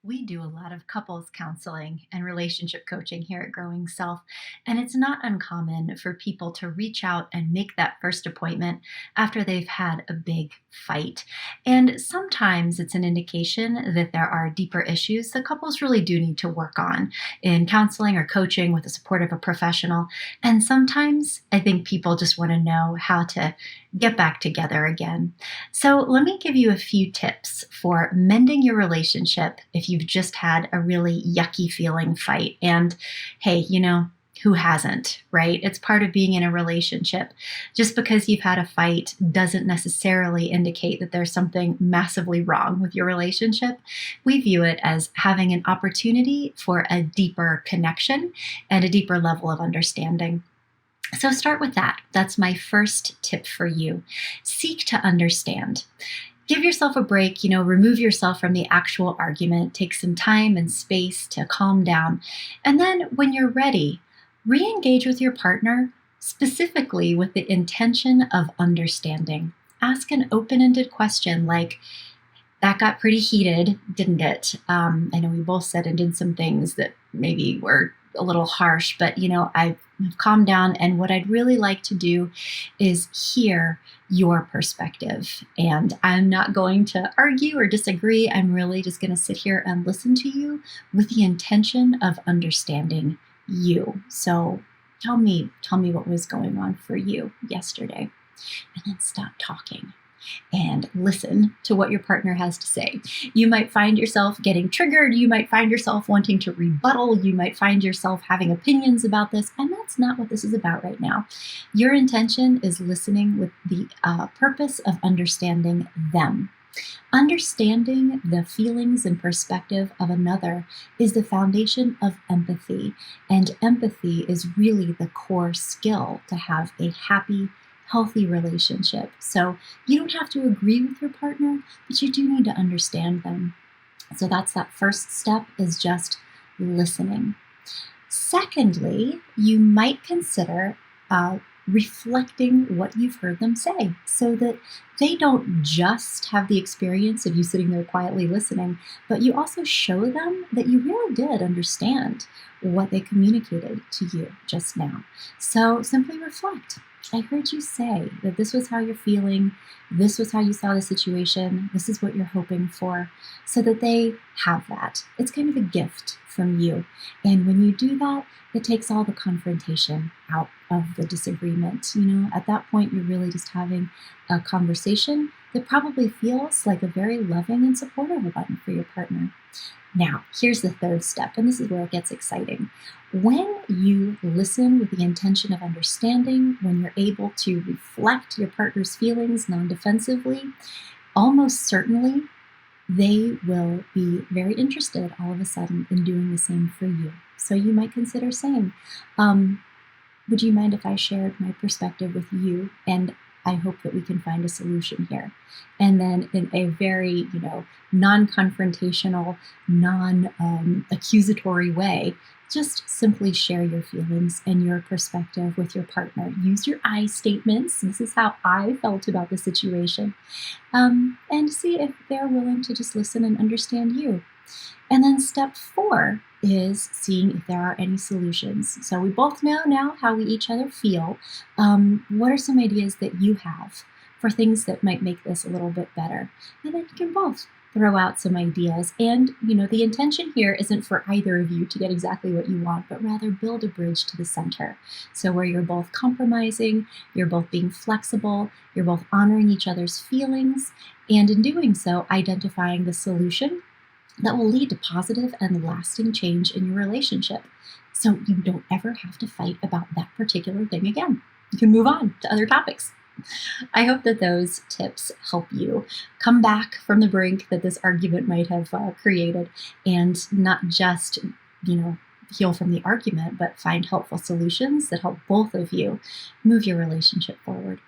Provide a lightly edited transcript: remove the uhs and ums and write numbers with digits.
We do a lot of couples counseling and relationship coaching here at Growing Self, and it's not uncommon for people to reach out and make that first appointment after they've had a big fight. And sometimes it's an indication that there are deeper issues that couples really do need to work on in counseling or coaching with the support of a professional. And sometimes I think people just want to know how to get back together again. So, let me give you a few tips for mending your relationship if you've just had a really yucky feeling fight. And hey, who hasn't, right? It's part of being in a relationship. Just because you've had a fight doesn't necessarily indicate that there's something massively wrong with your relationship. We view it as having an opportunity for a deeper connection and a deeper level of understanding. So start with that. That's my first tip for you. Seek to understand. Give yourself a break, remove yourself from the actual argument, take some time and space to calm down. And then when you're ready, re engage with your partner specifically with the intention of understanding. Ask an open ended question like, that got pretty heated, didn't it? I know we both said and did some things that maybe were a little harsh, but I've calmed down, and what I'd really like to do is hear your perspective. And I'm not going to argue or disagree. I'm really just going to sit here and listen to you with the intention of understanding you. So tell me what was going on for you yesterday, and then stop talking and listen to what your partner has to say. You might find yourself getting triggered. You might find yourself wanting to rebuttal. You might find yourself having opinions about this, and that's not what this is about right now. Your intention is listening with the purpose of understanding them. Understanding the feelings and perspective of another is the foundation of empathy, and empathy is really the core skill to have a happy, healthy relationship. So you don't have to agree with your partner, but you do need to understand them. So that's that first step, is just listening. Secondly, you might consider reflecting what you've heard them say so that they don't just have the experience of you sitting there quietly listening, but you also show them that you really did understand what they communicated to you just now. So simply reflect. I heard you say that this was how you're feeling, this was how you saw the situation, this is what you're hoping for, so that they have that. It's kind of a gift from you. And when you do that, it takes all the confrontation out of the disagreement. At that point, you're really just having a conversation that probably feels like a very loving and supportive one for your partner. Now, here's the third step, and this is where it gets exciting. When you listen with the intention of understanding, when you're able to reflect your partner's feelings non-defensively, almost certainly they will be very interested all of a sudden in doing the same for you. So you might consider saying, would you mind if I shared my perspective with you? And I hope that we can find a solution here. And then in a very, non-confrontational, non-accusatory way, just simply share your feelings and your perspective with your partner. Use your I statements. This is how I felt about the situation. And see if they're willing to just listen and understand you. And then step 4 is seeing if there are any solutions. So we both know now how we each other feel. What are some ideas that you have for things that might make this a little bit better? And then you can both throw out some ideas. And, the intention here isn't for either of you to get exactly what you want, but rather build a bridge to the center. So where you're both compromising, you're both being flexible, you're both honoring each other's feelings, and in doing so, identifying the solution that will lead to positive and lasting change in your relationship. So you don't ever have to fight about that particular thing again. You can move on to other topics. I hope that those tips help you come back from the brink that this argument might have created, and not just, heal from the argument, but find helpful solutions that help both of you move your relationship forward.